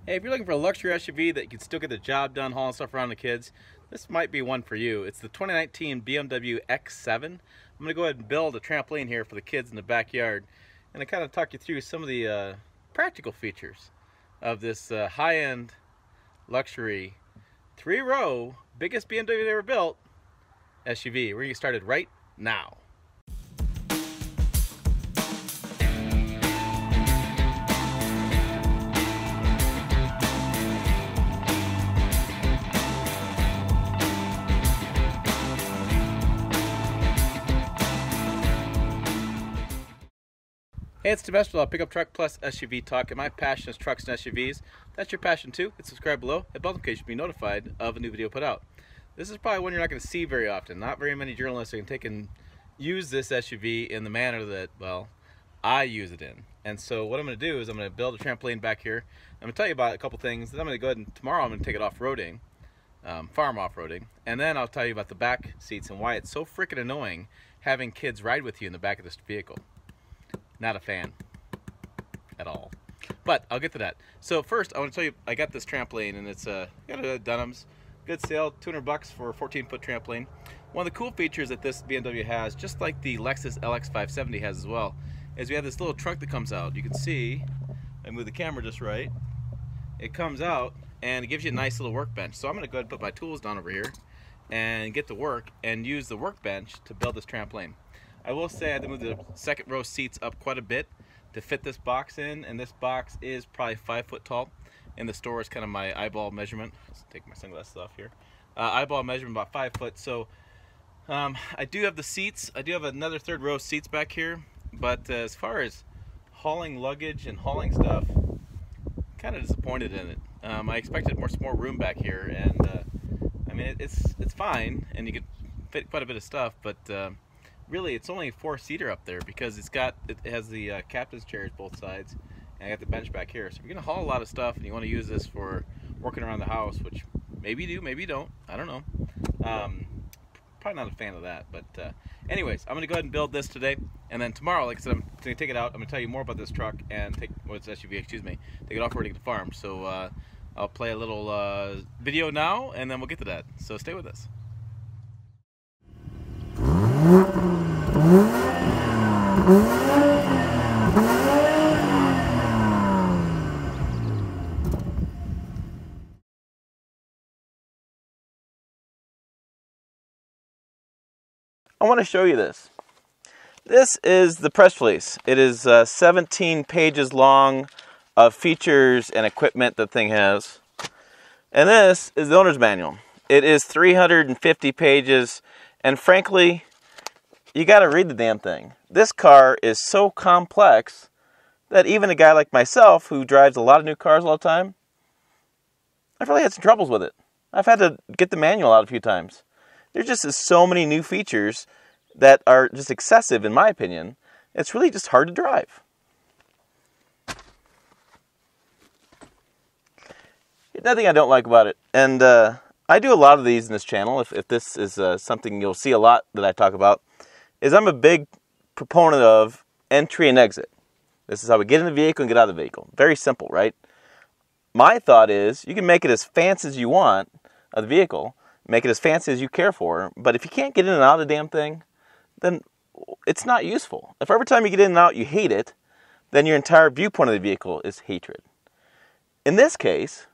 Hey, if you're looking for a luxury SUV that you can still get the job done hauling stuff around the kids, this might be one for you. It's the 2019 BMW X7. I'm going to go ahead and build a trampoline here for the kids in the backyard and I kind of talk you through some of the practical features of this high-end luxury 3-row biggest BMW ever built SUV. We're going to get started right now. Hey, it's Domestic Pickup Truck plus SUV Talk, and my passion is trucks and SUVs. If that's your passion too, hit subscribe below, hit bell notification to be notified of a new video put out. This is probably one you're not going to see very often. Not very many journalists can take and use this SUV in the manner that, well, I use it in. And so what I'm going to do is I'm going to build a trampoline back here. I'm going to tell you about a couple things. Then I'm going to go ahead and tomorrow I'm going to take it off-roading, farm off-roading. And then I'll tell you about the back seats and why it's so freaking annoying having kids ride with you in the back of this vehicle. Not a fan at all, but I'll get to that. So first I want to tell you I got this trampoline, and it's got a Dunham's, good sale, $200 for a 14-foot trampoline. One of the cool features that this BMW has, just like the Lexus LX570 has as well, is we have this little trunk that comes out. You can see, I move the camera just right, it comes out and it gives you a nice little workbench. So I'm going to go ahead and put my tools down over here and get to work and use the workbench to build this trampoline. I will say I had to move the second row seats up quite a bit to fit this box in, and this box is probably 5 foot tall. In the store is kind of my eyeball measurement. Let's take my sunglasses off here. Eyeball measurement about 5 foot. So I do have the seats. I do have another third row seats back here, but as far as hauling luggage and hauling stuff, kind of disappointed in it. I expected more room back here, and I mean it's fine, and you could fit quite a bit of stuff, but really, it's only a 4-seater up there because it has the captain's chairs both sides, and I got the bench back here. So if you're gonna haul a lot of stuff and you want to use this for working around the house, which maybe you do, maybe you don't, I don't know. Probably not a fan of that, but anyways, I'm gonna go ahead and build this today, and then tomorrow, like I said, I'm gonna take it out. I'm gonna tell you more about this truck and take it's SUV, excuse me, take it off-roading to the farm. So I'll play a little video now, and then we'll get to that. So stay with us. I want to show you this. This is the press release. It is 17 pages long of features and equipment the thing has. And this is the owner's manual. It is 350 pages, and frankly, you got to read the damn thing. This car is so complex that even a guy like myself, who drives a lot of new cars all the time, I've really had some troubles with it. I've had to get the manual out a few times. There just is so many new features that are just excessive, in my opinion. It's really just hard to drive. Nothing I don't like about it. And I do a lot of these in this channel. If this is something you'll see a lot that I talk about, is I'm a big proponent of entry and exit. This is how we get in the vehicle and get out of the vehicle. Very simple, right? My thought is you can make it as fancy as you want of the vehicle, make it as fancy as you care for, but if you can't get in and out of the damn thing, then it's not useful. If every time you get in and out you hate it, then your entire viewpoint of the vehicle is hatred. In this case,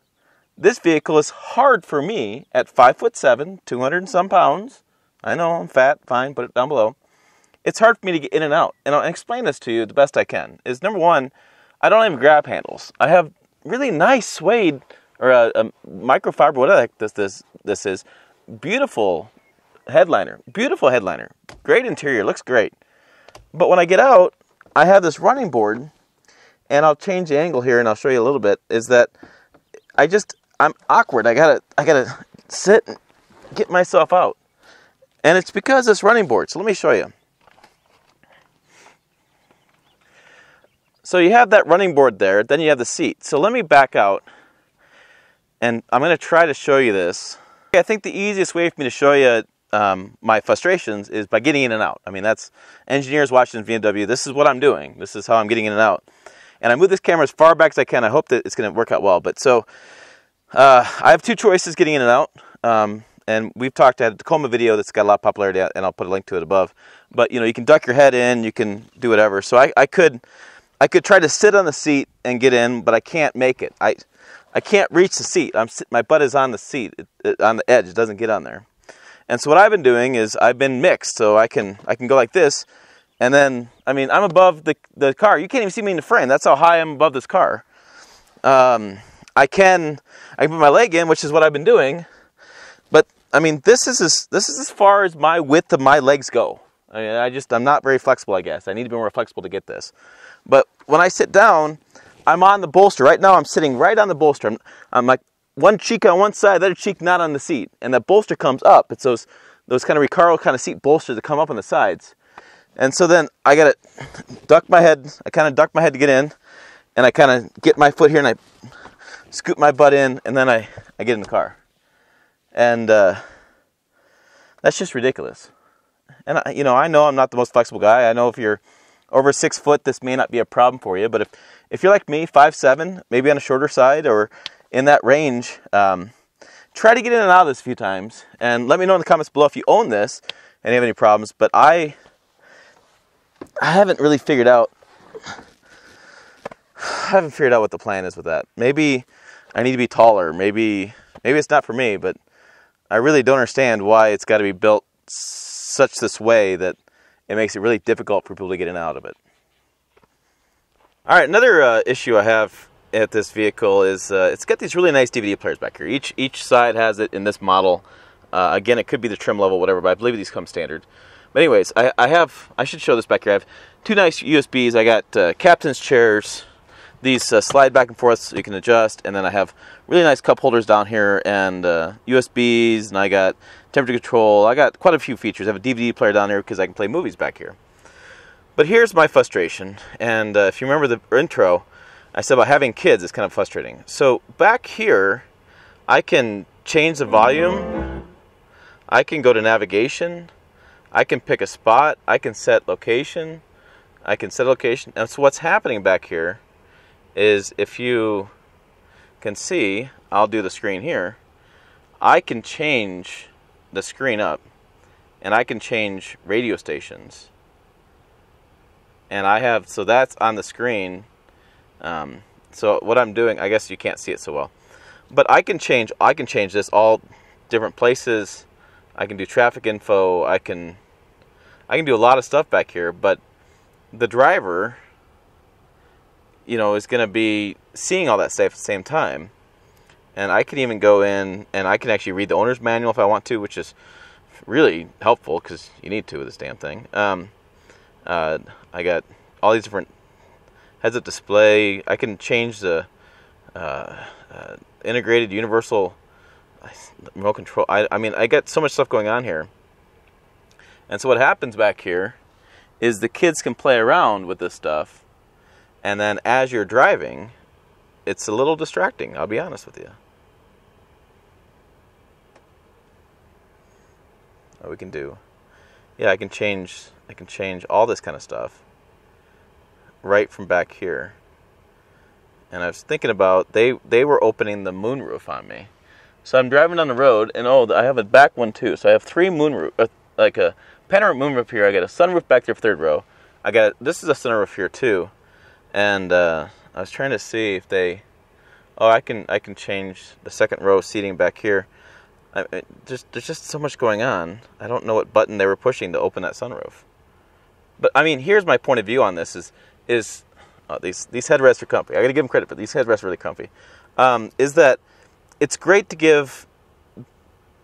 this vehicle is hard for me at 5'7", 200 and some pounds. I know I'm fat, fine, put it down below. It's hard for me to get in and out. And I'll explain this to you the best I can. Is number one, I don't have grab handles. I have really nice suede, or a microfiber, whatever the heck this is. Beautiful headliner. Beautiful headliner. Great interior. Looks great. But when I get out, I have this running board, and I'll change the angle here and I'll show you a little bit, is that I'm awkward. I gotta sit and get myself out. And it's because of this running board. So let me show you. So you have that running board there, then you have the seat. So let me back out, and I'm going to try to show you this. I think the easiest way for me to show you my frustrations is by getting in and out. I mean, that's engineers watching BMW. This is what I'm doing. This is how I'm getting in and out. and I move this camera as far back as I can. I hope that it's going to work out well. But so I have two choices getting in and out. And we've talked at a Tacoma video that's got a lot of popularity, and I'll put a link to it above. But you know, you can duck your head in, you can do whatever. So I could try to sit on the seat and get in, but I can't make it. I can't reach the seat. My butt is on the seat, on the edge. It doesn't get on there. And so what I've been doing is I've been mixed, so I can go like this, and then I mean I'm above the car. You can't even see me in the frame. That's how high I'm above this car. I can put my leg in, which is what I've been doing. But I mean, this is as far as my width of my legs go. I mean, I'm not very flexible, I guess. I need to be more flexible to get this. But when I sit down, I'm on the bolster. Right now, I'm sitting right on the bolster. I'm like one cheek on one side, the other cheek not on the seat, and that bolster comes up. It's those kind of Recaro kind of seat bolsters that come up on the sides. And so then I gotta duck my head. I kind of duck my head to get in, and I kind of get my foot here and I scoop my butt in, and then I get in the car. And that's just ridiculous. And I know I'm not the most flexible guy. I know if you're over 6 foot, this may not be a problem for you. But if you're like me, 5'7", maybe on a shorter side or in that range, try to get in and out of this a few times. And let me know in the comments below if you own this and you have any problems. But I haven't really figured out. I haven't figured out what the plan is with that. Maybe I need to be taller. Maybe it's not for me, but I really don't understand why it's got to be built such this way that it makes it really difficult for people to get in and out of it. All right, another issue I have at this vehicle is it's got these really nice DVD players back here. Each side has it in this model. Again, it could be the trim level, whatever, but I believe these come standard. But anyways, I should show this back here. I have two nice USBs. I got captain's chairs. These slide back and forth so you can adjust, and then I have really nice cup holders down here and USBs, and I got temperature control. I got quite a few features. I have a DVD player down there because I can play movies back here. But here's my frustration, and if you remember the intro, I said about having kids is kind of frustrating. So back here, I can change the volume, I can go to navigation, I can pick a spot, I can set location, and so what's happening back here is, if you can see, I'll do the screen here, I can change the screen up, and I can change radio stations, and so that's on the screen. So what I'm doing, I guess you can't see it so well, but I can change this all different places. I can do traffic info, I can do a lot of stuff back here, but the driver, is going to be seeing all that stuff at the same time. And I can even go in and I can actually read the owner's manual if I want to, which is really helpful because you need to with this damn thing. I got all these different heads-up display. I can change the integrated universal remote control. I mean, I got so much stuff going on here. And so what happens back here is the kids can play around with this stuff. And then as you're driving, it's a little distracting, I'll be honest with you. What we can do. Yeah, I can change all this kind of stuff right from back here. And I was thinking about, they were opening the moonroof on me. So I'm driving down the road, and I have a back one too. So I have three moonroof, like a panoramic moonroof here. I got a sunroof back there for third row. This is a sunroof here too. And I was trying to see if I can change the second row seating back here. There's just so much going on. I don't know what button they were pushing to open that sunroof. But I mean, here's my point of view on this: these headrests are comfy. I got to give them credit for these headrests are really comfy. Is that it's great to give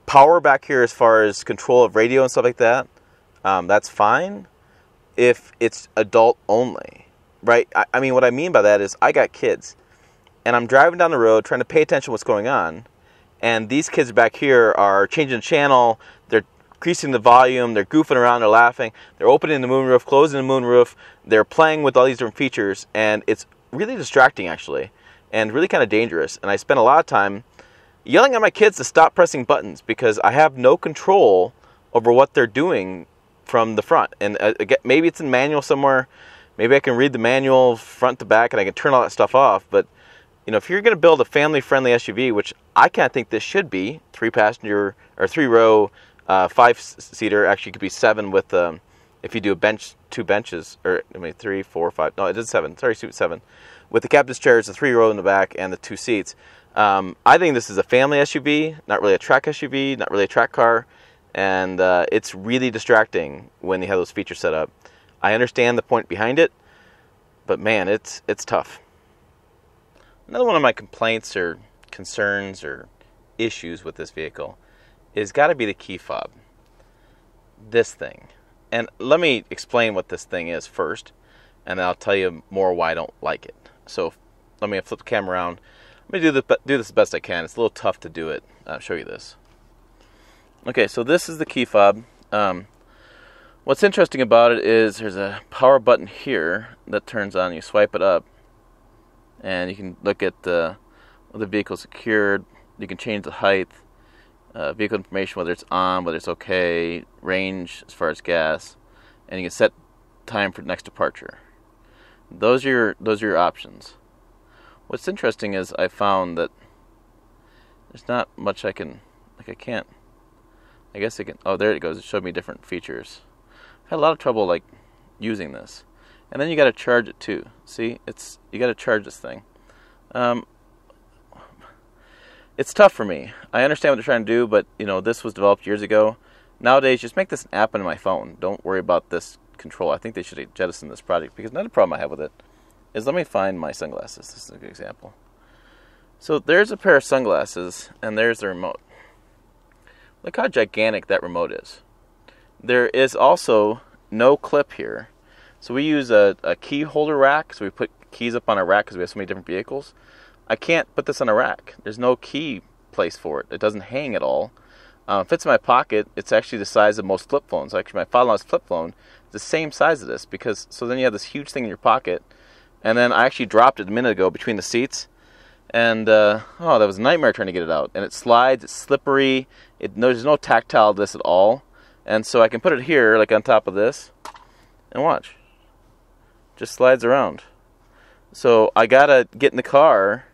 power back here as far as control of radio and stuff like that. That's fine if it's adult only. Right? I mean, what I mean by that is I got kids, and I'm driving down the road trying to pay attention to what's going on, and these kids back here are changing the channel, they're increasing the volume, they're goofing around, they're laughing, they're opening the moonroof, closing the moonroof, they're playing with all these different features, and it's really distracting actually, and really kind of dangerous. And I spend a lot of time yelling at my kids to stop pressing buttons because I have no control over what they're doing from the front. And again, maybe it's in manual somewhere. Maybe I can read the manual front to back and I can turn all that stuff off. But you know, if you're going to build a family-friendly SUV, which I kind of think this should be, 3-passenger or 3-row, 5-seater, actually could be 7 with if you do a bench, 2 benches, or I mean 3, 4, 5. No, it is 7. Sorry, 7. With the captain's chairs, the 3-row in the back, and the 2 seats. I think this is a family SUV, not really a track SUV, not really a track car, and it's really distracting when you have those features set up. I understand the point behind it, but man, it's tough. Another one of my complaints or concerns or issues with this vehicle is got to be the key fob. This thing. And let me explain what this thing is first, and then I'll tell you more why I don't like it. So let me flip the camera around. Let me do this the best I can. It's a little tough to do it. I'll show you this. Okay, so this is the key fob. What's interesting about it is there's a power button here that turns on. You swipe it up, and you can look at the vehicle secured. You can change the height, vehicle information, whether it's on, whether it's okay, range as far as gas, and you can set time for next departure. Those are your options. What's interesting is I found that there's not much I can, I can't. I guess I can. Oh, there it goes. It showed me different features. I had a lot of trouble like using this, and then you got to charge it too. See, you got to charge this thing. It's tough for me. I understand what they're trying to do, but you know, this was developed years ago. Nowadays, just make this an app on my phone. Don't worry about this control. I think they should jettison this project, because another problem I have with it is, let me find my sunglasses. This is a good example. So there's a pair of sunglasses, and there's the remote. Look how gigantic that remote is. There is also no clip here. So we use a key holder rack, so we put keys up on a rack because we have so many different vehicles. I can't put this on a rack. There's no key place for it. It doesn't hang at all. It fits in my pocket. It's actually the size of most flip phones. Actually, my father-in-law's flip phone is the same size as this, because so then you have this huge thing in your pocket. And then I actually dropped it a minute ago between the seats, and that was a nightmare trying to get it out. And it slides. It's slippery. There's no tactile to this at all. And so I can put it here, like on top of this, and watch. Just slides around. So I gotta get in the car,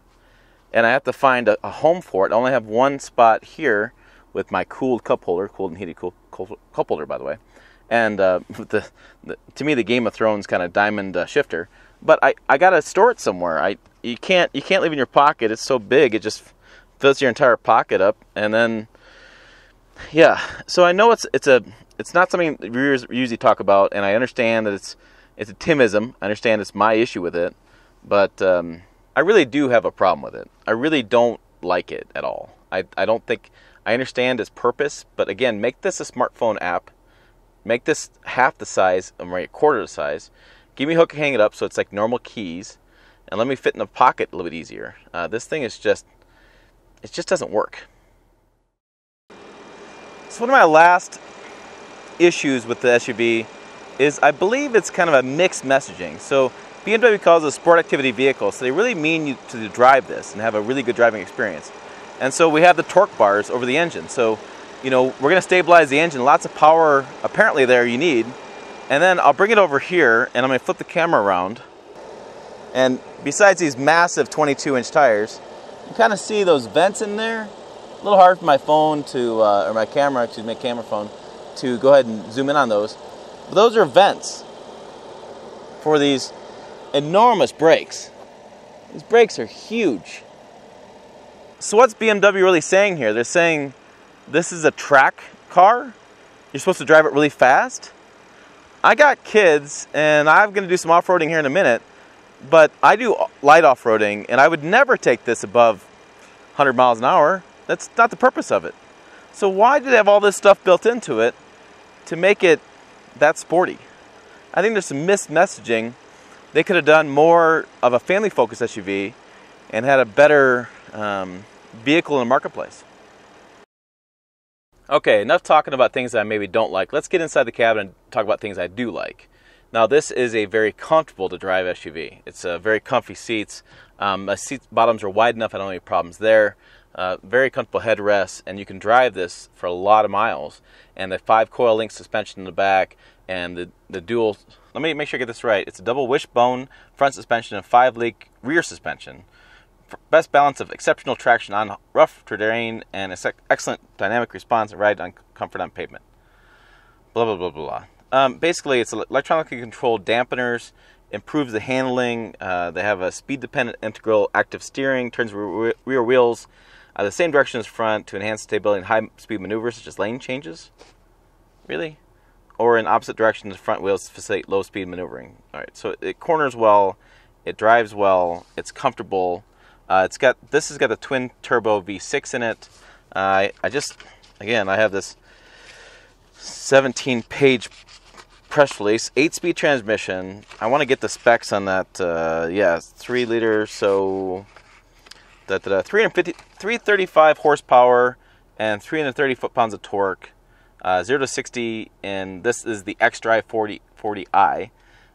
and I have to find a home for it. I only have one spot here with my cooled cup holder, cooled and heated cup holder, by the way. And to me, the Game of Thrones kind of diamond shifter. But I gotta store it somewhere. You can't leave it in your pocket. It's so big, it just fills your entire pocket up. And then, yeah. So I know it's not something we usually talk about, and I understand that it's a Timism. I understand it's my issue with it, but I really do have a problem with it. I really don't like it at all. I don't think I understand its purpose, but again, make this a smartphone app. Make this half the size, or a quarter the size. Give me a hook and hang it up so it's like normal keys, and let me fit in the pocket a little bit easier. This thing is it just doesn't work. So one of my last issues with the SUV is I believe it's kind of a mixed messaging. So BMW calls it a sport activity vehicle, so they really mean you to drive this and have a really good driving experience. And so we have the torque bars over the engine. So, you know, we're going to stabilize the engine. Lots of power apparently there you need. And then I'll bring it over here, and I'm going to flip the camera around. And besides these massive 22-inch tires, you kind of see those vents in there. A little hard for my phone to, or my camera, excuse me, camera phone, to go ahead and zoom in on those. But those are vents for these enormous brakes. These brakes are huge. So what's BMW really saying here? They're saying this is a track car. You're supposed to drive it really fast. I got kids, and I'm going to do some off-roading here in a minute, but I do light off-roading, and I would never take this above 100 miles an hour. That's not the purpose of it. So why do they have all this stuff built into it to make it that sporty? I think there's some missed messaging. They could have done more of a family-focused SUV and had a better vehicle in the marketplace. Okay, enough talking about things that I maybe don't like. Let's get inside the cabin and talk about things I do like. Now, this is a very comfortable to drive SUV. It's very comfy seats. The seat bottoms are wide enough. I don't have any problems there. Very comfortable headrests, and you can drive this for a lot of miles. And the 5-coil link suspension in the back, and the dual, let me make sure I get this right, it's a double wishbone front suspension and 5-link rear suspension. Best balance of exceptional traction on rough terrain and excellent dynamic response and ride on comfort on pavement. Blah, blah, blah, blah. Basically, it's electronically controlled dampeners, improves the handling. They have a speed-dependent integral active steering, turns rear wheels the same direction as front to enhance stability in high-speed maneuvers, such as lane changes. Really? Or in opposite directions, the front wheels to facilitate low-speed maneuvering. All right, so it corners well, it drives well, it's comfortable. This has got a twin turbo V6 in it. I have this 17-page press release, 8-speed transmission. I want to get the specs on that. 3-liter, so 335 horsepower and 330 foot-pounds of torque. 0 to 60, and this is the xDrive40i.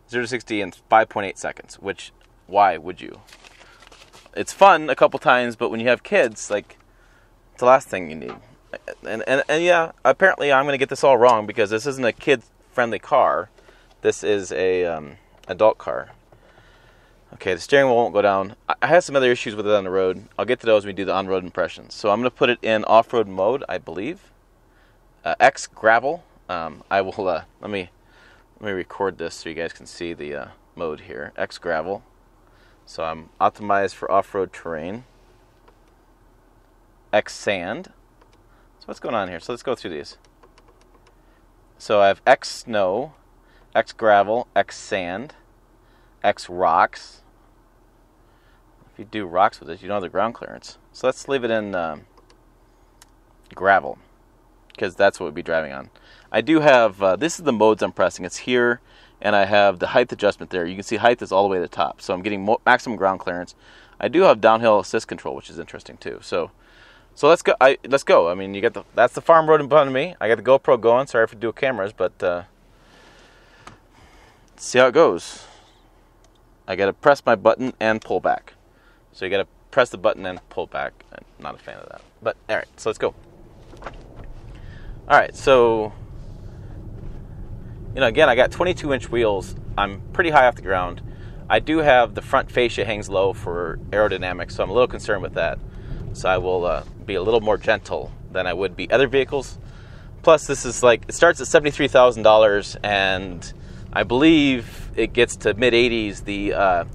0 to 60 in 5.8 seconds. Which, why would you? It's fun a couple times, but when you have kids, like, it's the last thing you need. And yeah, apparently I'm going to get this all wrong because this isn't a kid-friendly car. This is a adult car. Okay, the steering wheel won't go down. I have some other issues with it on the road. I'll get to those when we do the on-road impressions. So I'm going to put it in off-road mode, I believe. X gravel. I will let me record this so you guys can see the mode here. X gravel. So I'm optimized for off-road terrain. X sand. So what's going on here? So let's go through these. So I have X snow, X gravel, X sand, X rocks. If you do rocks with this, you don't have the ground clearance. So let's leave it in gravel, because that's what we'd be driving on. I do have, this is the modes I'm pressing. It's here, and I have the height adjustment there. You can see height is all the way to the top, so I'm getting maximum ground clearance. I do have downhill assist control, which is interesting too. So let's go. Let's go. I mean, that's the farm road in front of me. I got the GoPro going. Sorry for dual cameras, but let's see how it goes. I got to press my button and pull back. So you got to press the button and pull back. I'm not a fan of that. But all right, so let's go. All right, so again, I got 22-inch wheels. I'm pretty high off the ground. I do have the front fascia hangs low for aerodynamics, so I'm a little concerned with that. So I will be a little more gentle than I would be other vehicles. Plus, this is it starts at $73,000, and I believe it gets to mid-80s. The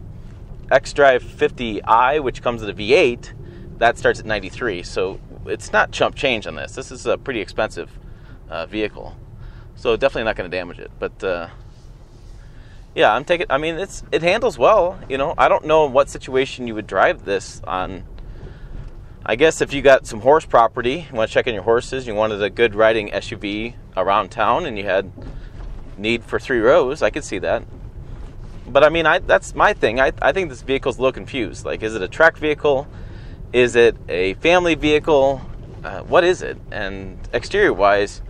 xDrive40i, which comes with a V8, that starts at 93. So it's not chump change on this. This is a pretty expensive vehicle, so definitely not going to damage it. But yeah, I'm taking. I mean, it handles well. I don't know in what situation you would drive this on. I guess if you got some horse property, you want to check in your horses, you wanted a good riding SUV around town, and you had need for 3 rows, I could see that. But I mean, that's my thing. I think this vehicle's a little confused. Like, is it a track vehicle? Is it a family vehicle? What is it? And exterior-wise,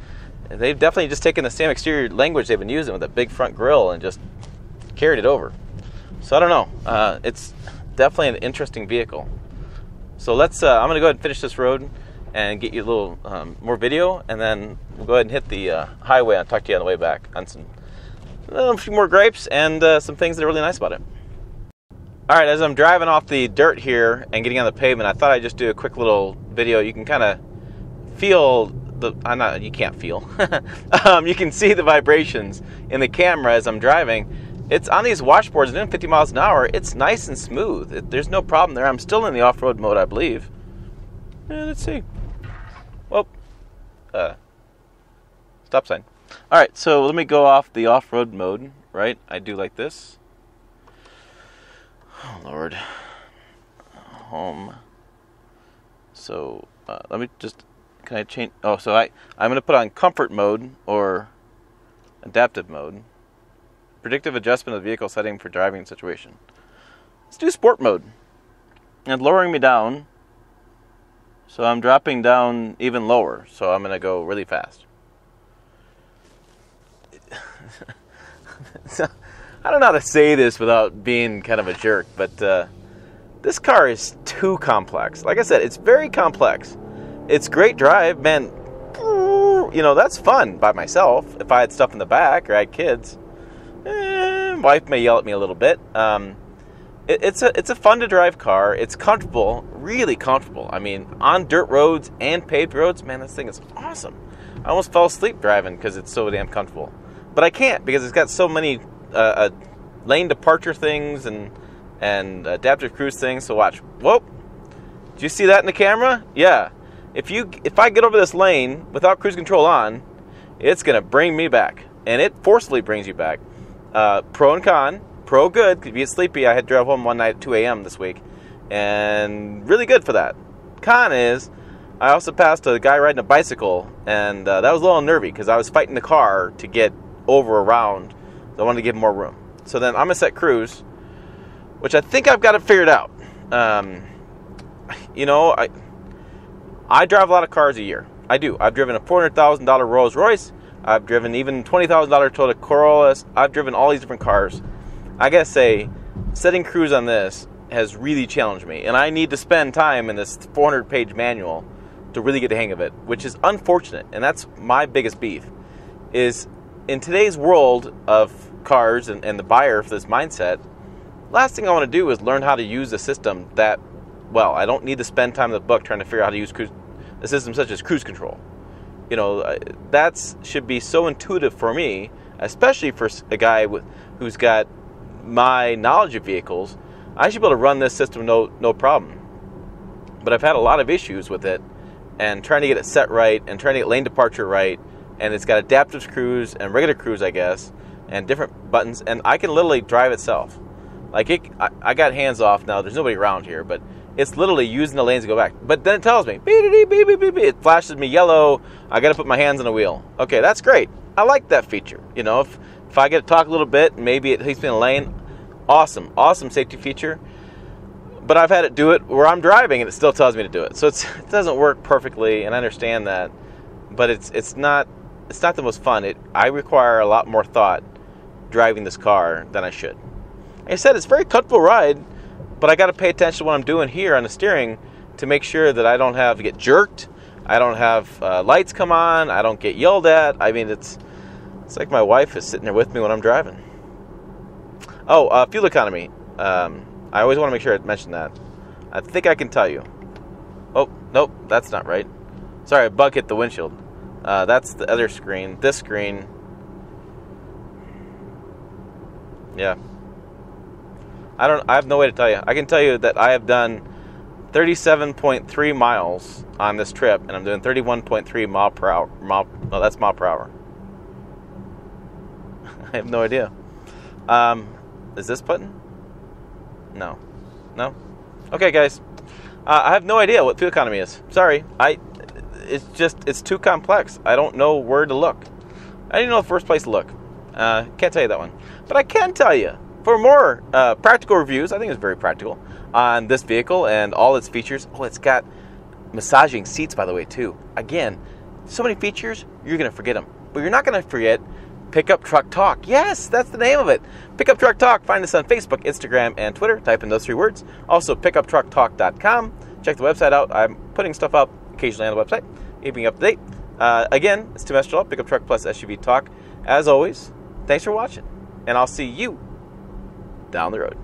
they've definitely just taken the same exterior language they've been using with a big front grille and just carried it over. So I don't know. It's definitely an interesting vehicle. So let's. I'm going to go ahead and finish this road and get you a little more video, and then we'll go ahead and hit the highway. I'll talk to you on the way back on a few more gripes and some things that are really nice about it. All right, as I'm driving off the dirt here and getting on the pavement, I thought I'd just do a quick little video. You can kind of feel you can't feel. You can see the vibrations in the camera as I'm driving. It's on these washboards doing 50 miles an hour. It's nice and smooth. There's no problem there. I'm still in the off-road mode, I believe. Let's see. Well, stop sign. All right, so let me go off the off-road mode, right? I do like this. Oh, Lord. Home. So, let me just, can I change? Oh, so I'm going to put on comfort mode or adaptive mode. Predictive adjustment of the vehicle setting for driving situation. Let's do sport mode. And it's lowering me down. So I'm dropping down even lower. So I'm going to go really fast. I don't know how to say this without being kind of a jerk, but this car is too complex. Like I said, it's very complex. It's great drive, man. you know, that's fun by myself. If I had stuff in the back or I had kids, wife may yell at me a little bit. It's a fun to drive car. It's comfortable, really comfortable. I mean, on dirt roads and paved roads, man, this thing is awesome. I almost fell asleep driving because it's so damn comfortable. But I can't because it's got so many lane departure things and adaptive cruise things. So watch. Whoa! Did you see that in the camera? Yeah. If I get over this lane without cruise control on, it's gonna bring me back, and it forcefully brings you back. Pro and con. Pro good, if you get sleepy. I had to drive home one night at 2 a.m. this week, and really good for that. Con is, I also passed a guy riding a bicycle, and that was a little nervy because I was fighting the car to get over around. So I wanted to give him more room. So then I'm gonna set cruise, which I think I've got it figured out. You know, I drive a lot of cars a year. I do. I've driven a $400,000 Rolls Royce. I've driven even $20,000 Toyota Corolla. I've driven all these different cars. I gotta say, setting cruise on this has really challenged me, and I need to spend time in this 400-page manual to really get the hang of it, which is unfortunate, and that's my biggest beef, is in today's world of cars and the buyer for this mindset, last thing I want to do is learn how to use a system that, well, I don't need to spend time in the book trying to figure out how to use a system such as cruise control. You know, that should be so intuitive for me, especially for a guy who's got my knowledge of vehicles. I should be able to run this system no problem. But I've had a lot of issues with it, and trying to get it set right, and trying to get lane departure right, and it's got adaptive cruise and regular cruise, I guess, and different buttons, and I can literally drive itself. Like, I got hands off now, there's nobody around here, but it's literally using the lanes to go back. But then it tells me, beep, beep, beep, beep, beep, beep. It flashes me yellow, I gotta put my hands on the wheel. Okay, that's great. I like that feature. You know, if I get to talk a little bit, maybe it takes me in a lane, awesome safety feature. But I've had it do it where I'm driving and it still tells me to do it. So it doesn't work perfectly, and I understand that. But it's not the most fun. I require a lot more thought driving this car than I should. Like I said, it's a very comfortable ride, but I got to pay attention to what I'm doing here on the steering to make sure that I don't have to get jerked, I don't have lights come on, I don't get yelled at. I mean, it's like my wife is sitting there with me when I'm driving. Oh, fuel economy. I always want to make sure I mention that. I think I can tell you. Oh, nope, that's not right. Sorry, a bug hit the windshield. That's the other screen. This screen. Yeah. I have no way to tell you. I can tell you that I have done 37.3 miles on this trip, and I'm doing 31.3 mile per hour. No, that's mile per hour. I have no idea. Is this button? No. Okay, guys. I have no idea what fuel economy is. Sorry. It's too complex. I don't know where to look. I didn't know the first place to look. Can't tell you that one. But I can tell you, for more practical reviews, I think it's very practical, on this vehicle and all its features. Oh, it's got massaging seats, by the way, too. Again, so many features, you're going to forget them. But you're not going to forget Pickup Truck Talk. Yes, that's the name of it. Pickup Truck Talk. Find us on Facebook, Instagram, and Twitter. Type in those 3 words. Also, pickuptrucktalk.com. Check the website out. I'm putting stuff up occasionally on the website, keeping you up to date. Again, it's Tim Estrella, Pickup Truck Plus SUV Talk. As always, thanks for watching, and I'll see you down the road.